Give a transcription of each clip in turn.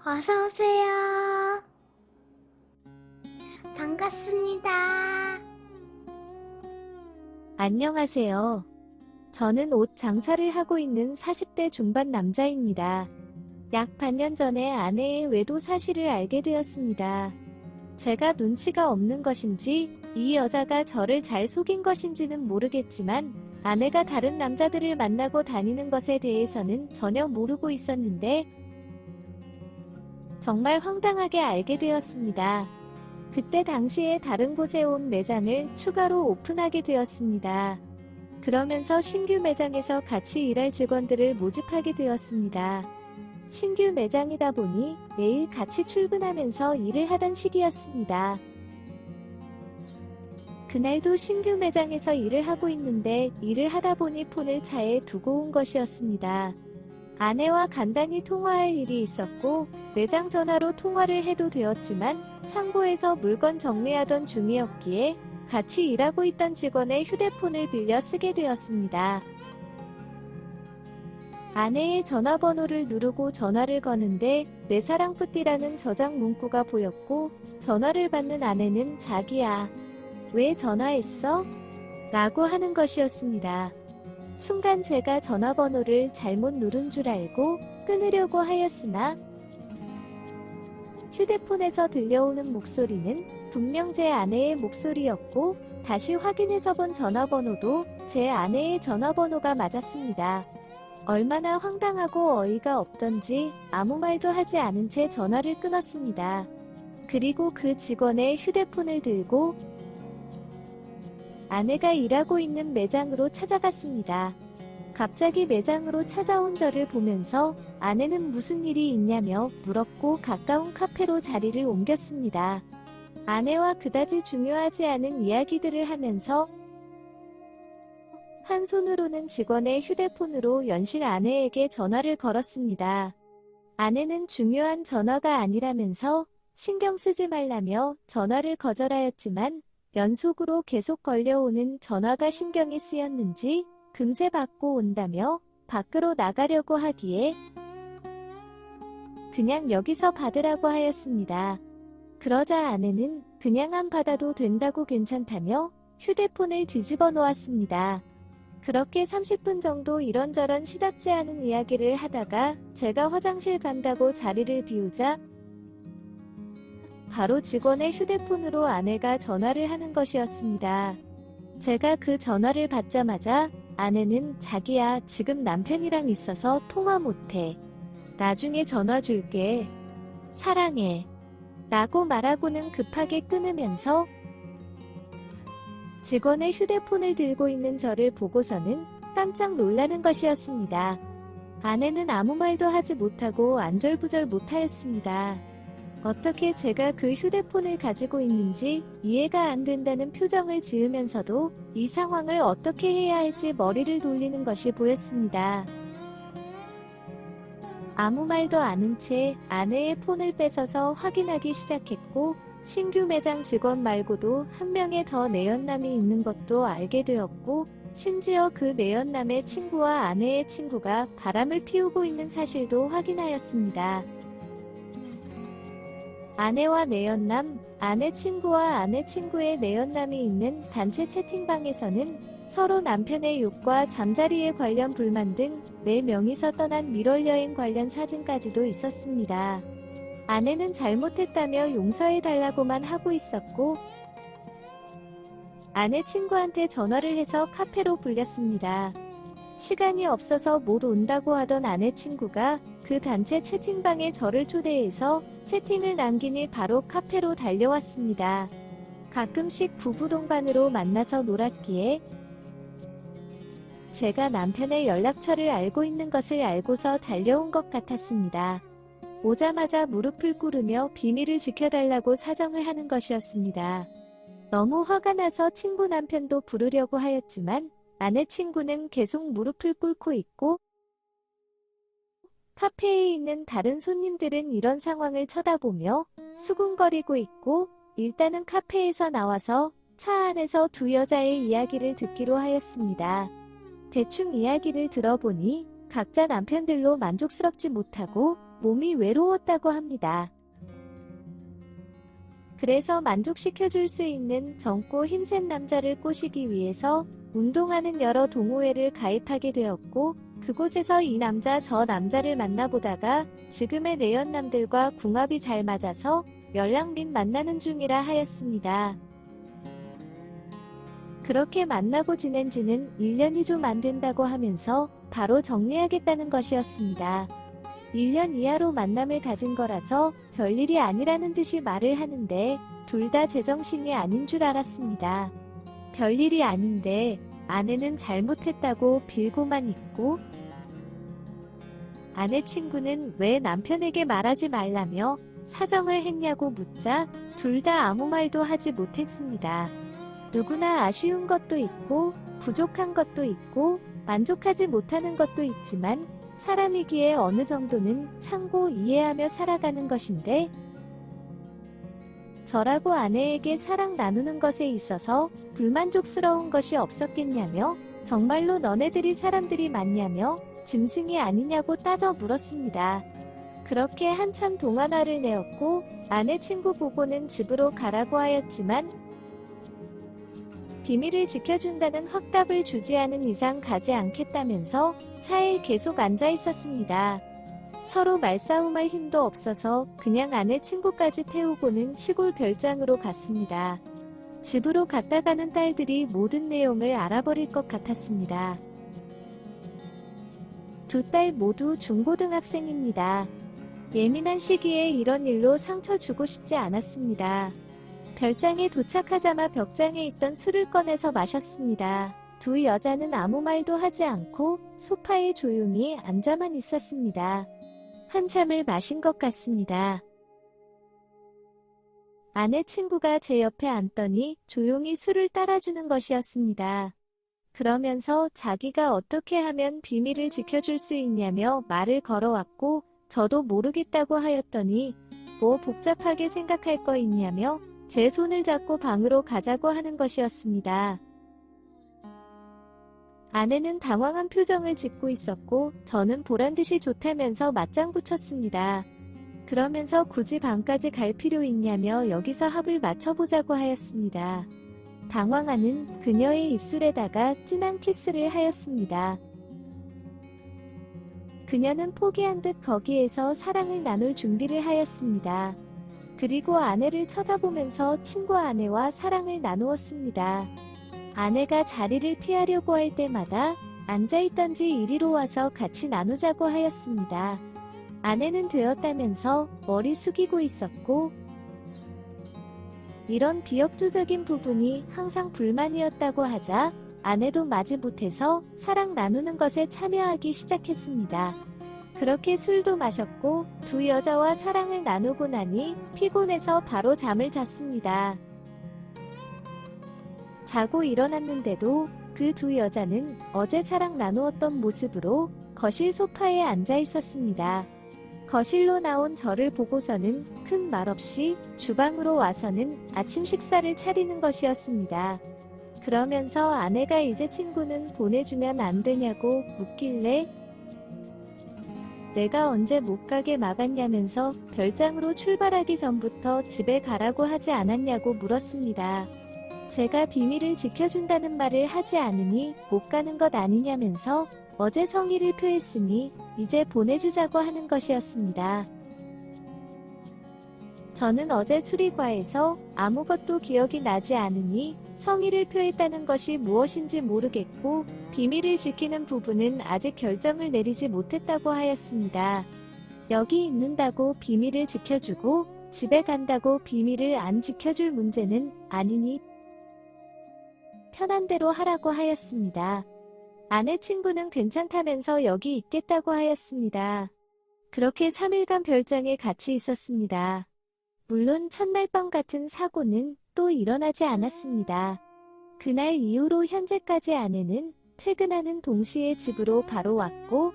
어서오세요. 반갑습니다. 안녕하세요. 저는 옷 장사를 하고 있는 40대 중반 남자입니다. 약 반년 전에 아내의 외도 사실을 알게 되었습니다. 제가 눈치가 없는 것인지 이 여자가 저를 잘 속인 것인지는 모르겠지만 아내가 다른 남자들을 만나고 다니는 것에 대해서는 전혀 모르고 있었는데 정말 황당하게 알게 되었습니다. 그때 당시에 다른 곳에 온 매장을 추가로 오픈하게 되었습니다. 그러면서 신규 매장에서 같이 일할 직원들을 모집하게 되었습니다. 신규 매장이다 보니 매일 같이 출근하면서 일을 하던 시기였습니다. 그날도 신규 매장에서 일을 하고 있는데 일을 하다 보니 폰을 차에 두고 온 것이었습니다. 아내와 간단히 통화할 일이 있었고 매장 전화로 통화를 해도 되었지만 창고에서 물건 정리하던 중이었기에 같이 일하고 있던 직원의 휴대폰을 빌려 쓰게 되었습니다. 아내의 전화번호를 누르고 전화를 거는데 내 사랑 뿌띠라는 저장 문구가 보였고 전화를 받는 아내는 자기야, 왜 전화했어? 라고 하는 것이었습니다. 순간 제가 전화번호를 잘못 누른 줄 알고 끊으려고 하였으나 휴대폰에서 들려오는 목소리는 분명 제 아내의 목소리였고 다시 확인해서 본 전화번호도 제 아내의 전화번호가 맞았습니다. 얼마나 황당하고 어이가 없던지 아무 말도 하지 않은 채 전화를 끊었습니다. 그리고 그 직원의 휴대폰을 들고 아내가 일하고 있는 매장으로 찾아갔습니다. 갑자기 매장으로 찾아온 저를 보면서 아내는 무슨 일이 있냐며 물었고 가까운 카페로 자리를 옮겼습니다. 아내와 그다지 중요하지 않은 이야기들을 하면서 한 손으로는 직원의 휴대폰으로 연실 아내에게 전화를 걸었습니다. 아내는 중요한 전화가 아니라면서 신경 쓰지 말라며 전화를 거절하였지만 연속으로 계속 걸려오는 전화가 신경이 쓰였는지 금세 받고 온다며 밖으로 나가려고 하기에 그냥 여기서 받으라고 하였습니다. 그러자 아내는 그냥 안 받아도 된다고 괜찮다며 휴대폰을 뒤집어 놓았습니다. 그렇게 30분 정도 이런저런 시답지 않은 이야기를 하다가 제가 화장실 간다고 자리를 비우자 바로 직원의 휴대폰으로 아내가 전화를 하는 것이었습니다. 제가 그 전화를 받자마자 아내는 자기야, 지금 남편이랑 있어서 통화 못해. 나중에 전화 줄게. 사랑해. 라고 말하고는 급하게 끊으면서 직원의 휴대폰을 들고 있는 저를 보고서는 깜짝 놀라는 것이었습니다. 아내는 아무 말도 하지 못하고 안절부절 못하였습니다. 어떻게 제가 그 휴대폰을 가지고 있는지 이해가 안 된다는 표정을 지으면서도 이 상황을 어떻게 해야 할지 머리를 돌리는 것이 보였습니다. 아무 말도 않은 채 아내의 폰을 뺏어서 확인하기 시작했고 신규 매장 직원 말고도 한 명의 더 내연남이 있는 것도 알게 되었고 심지어 그 내연남의 친구와 아내의 친구가 바람을 피우고 있는 사실도 확인하였습니다. 아내와 내연남, 아내 친구와 아내 친구의 내연남이 있는 단체 채팅방에서는 서로 남편의 욕과 잠자리에 관련 불만 등 4명이서 떠난 밀월 여행 관련 사진까지도 있었습니다. 아내는 잘못했다며 용서해달라고만 하고 있었고 아내 친구한테 전화를 해서 카페로 불렸습니다. 시간이 없어서 못 온다고 하던 아내 친구가 그 단체 채팅방에 저를 초대해서 채팅을 남기니 바로 카페로 달려왔습니다. 가끔씩 부부 동반으로 만나서 놀았기에 제가 남편의 연락처를 알고 있는 것을 알고서 달려온 것 같았습니다. 오자마자 무릎을 꿇으며 비밀을 지켜달라고 사정을 하는 것이었습니다. 너무 화가 나서 친구 남편도 부르려고 하였지만 아내 친구는 계속 무릎을 꿇고 있고 카페에 있는 다른 손님들은 이런 상황을 쳐다보며 수군거리고 있고 일단은 카페에서 나와서 차 안에서 두 여자의 이야기를 듣기로 하였습니다. 대충 이야기를 들어보니 각자 남편들로 만족스럽지 못하고 몸이 외로웠다고 합니다. 그래서 만족시켜줄 수 있는 젊고 힘센 남자를 꼬시기 위해서 운동하는 여러 동호회를 가입하게 되었고, 그곳에서 이 남자 저 남자를 만나보다가 지금의 내연남들과 궁합이 잘 맞아서 연락 및 만나는 중이라 하였습니다. 그렇게 만나고 지낸 지는 1년이 좀 안 된다고 하면서 바로 정리하겠다는 것이었습니다. 1년 이하로 만남을 가진 거라서 별일이 아니라는 듯이 말을 하는데 둘 다 제정신이 아닌 줄 알았습니다. 별일이 아닌데 아내는 잘못했다고 빌고만 있고, 아내 친구는 왜 남편에게 말하지 말라며 사정을 했냐고 묻자 둘 다 아무 말도 하지 못했습니다. 누구나 아쉬운 것도 있고 부족한 것도 있고 만족하지 못하는 것도 있지만 사람이기에 어느 정도는 참고 이해하며 살아가는 것인데, 저라고 아내에게 사랑 나누는 것에 있어서 불만족스러운 것이 없었겠냐며 정말로 너네들이 사람들이 맞냐며 짐승이 아니냐고 따져 물었습니다. 그렇게 한참 동안 화를 내었고 아내 친구 보고는 집으로 가라고 하였지만 비밀을 지켜준다는 확답을 주지 않은 이상 가지 않겠다면서 차에 계속 앉아 있었습니다. 서로 말싸움할 힘도 없어서 그냥 아내 친구까지 태우고는 시골 별장으로 갔습니다. 집으로 갔다 가는 딸들이 모든 내용을 알아버릴 것 같았습니다. 두 딸 모두 중고등학생입니다. 예민한 시기에 이런 일로 상처 주고 싶지 않았습니다. 별장에 도착하자마 벽장에 있던 술을 꺼내서 마셨습니다. 두 여자는 아무 말도 하지 않고 소파에 조용히 앉아만 있었습니다. 한참을 마신 것 같습니다. 아내 친구가 제 옆에 앉더니 조용히 술을 따라주는 것이었습니다. 그러면서 자기가 어떻게 하면 비밀을 지켜줄 수 있냐며 말을 걸어왔고, 저도 모르겠다고 하였더니 뭐 복잡하게 생각할 거 있냐며 제 손을 잡고 방으로 가자고 하는 것이었습니다. 아내는 당황한 표정을 짓고 있었고 저는 보란듯이 좋다면서 맞장 붙였습니다. 그러면서 굳이 방까지 갈 필요 있냐며 여기서 합을 맞춰보자고 하였습니다. 당황하는 그녀의 입술에다가 진한 키스를 하였습니다. 그녀는 포기한 듯 거기에서 사랑을 나눌 준비를 하였습니다. 그리고 아내를 쳐다보면서 친구 아내와 사랑을 나누었습니다. 아내가 자리를 피하려고 할 때마다 앉아있던지 이리로 와서 같이 나누자고 하였습니다. 아내는 되었다면서 머리 숙이고 있었고, 이런 비협조적인 부분이 항상 불만이었다고 하자 아내도 마지못해서 사랑 나누는 것에 참여하기 시작했습니다. 그렇게 술도 마셨고 두 여자와 사랑을 나누고 나니 피곤해서 바로 잠을 잤습니다. 자고 일어났는데도 그 두 여자는 어제 사랑 나누었던 모습으로 거실 소파에 앉아 있었습니다. 거실로 나온 저를 보고서는 큰 말 없이 주방으로 와서는 아침 식사를 차리는 것이었습니다. 그러면서 아내가 이제 친구는 보내주면 안 되냐고 묻길래 내가 언제 못 가게 막았냐면서 별장으로 출발하기 전부터 집에 가라고 하지 않았냐고 물었습니다. 제가 비밀을 지켜준다는 말을 하지 않으니 못 가는 것 아니냐면서 어제 성의를 표했으니 이제 보내주자고 하는 것이었습니다. 저는 어제 술이 과해서 아무것도 기억이 나지 않으니 성의를 표했다는 것이 무엇인지 모르겠고 비밀을 지키는 부분은 아직 결정을 내리지 못했다고 하였습니다. 여기 있는다고 비밀을 지켜주고 집에 간다고 비밀을 안 지켜줄 문제는 아니니 편한 대로 하라고 하였습니다. 아내 친구는 괜찮다면서 여기 있겠다고 하였습니다. 그렇게 3일간 별장에 같이 있었습니다. 물론 첫날 밤 같은 사고는 또 일어나지 않았습니다. 그날 이후로 현재까지 아내는 퇴근하는 동시에 집으로 바로 왔고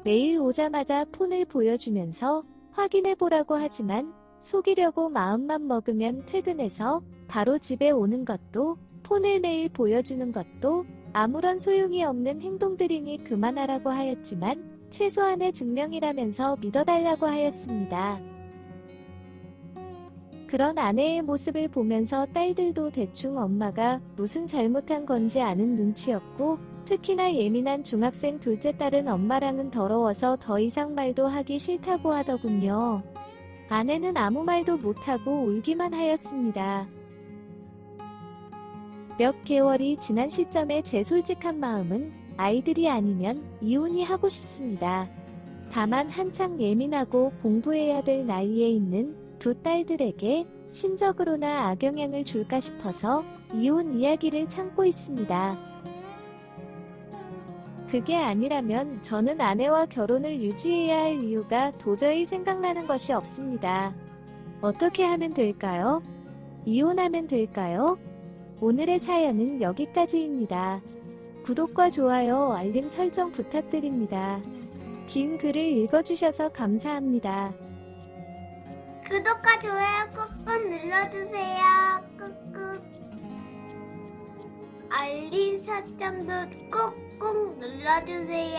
매일 오자마자 폰을 보여주면서 확인해보라고 하지만 속이려고 마음만 먹으면 퇴근해서 바로 집에 오는 것도 폰을 매일 보여주는 것도 아무런 소용이 없는 행동들이니 그만하라고 하였지만 최소한의 증명이라면서 믿어달라고 하였습니다. 그런 아내의 모습을 보면서 딸들도 대충 엄마가 무슨 잘못한 건지 아는 눈치였고, 특히나 예민한 중학생 둘째 딸은 엄마랑은 더러워서 더 이상 말도 하기 싫다고 하더군요. 아내는 아무 말도 못하고 울기만 하였습니다. 몇 개월이 지난 시점에 제 솔직한 마음은 아이들이 아니면 이혼이 하고 싶습니다. 다만 한창 예민하고 공부해야 될 나이에 있는 두 딸들에게 심적으로나 악영향을 줄까 싶어서 이혼 이야기를 참고 있습니다. 그게 아니라면 저는 아내와 결혼을 유지해야 할 이유가 도저히 생각나는 것이 없습니다. 어떻게 하면 될까요? 이혼하면 될까요? 오늘의 사연은 여기까지입니다. 구독과 좋아요, 알림 설정 부탁드립니다. 긴 글을 읽어주셔서 감사합니다. 구독과 좋아요 꾹꾹 눌러주세요. 꾹꾹. 알림 설정도 꾹꾹 눌러주세요.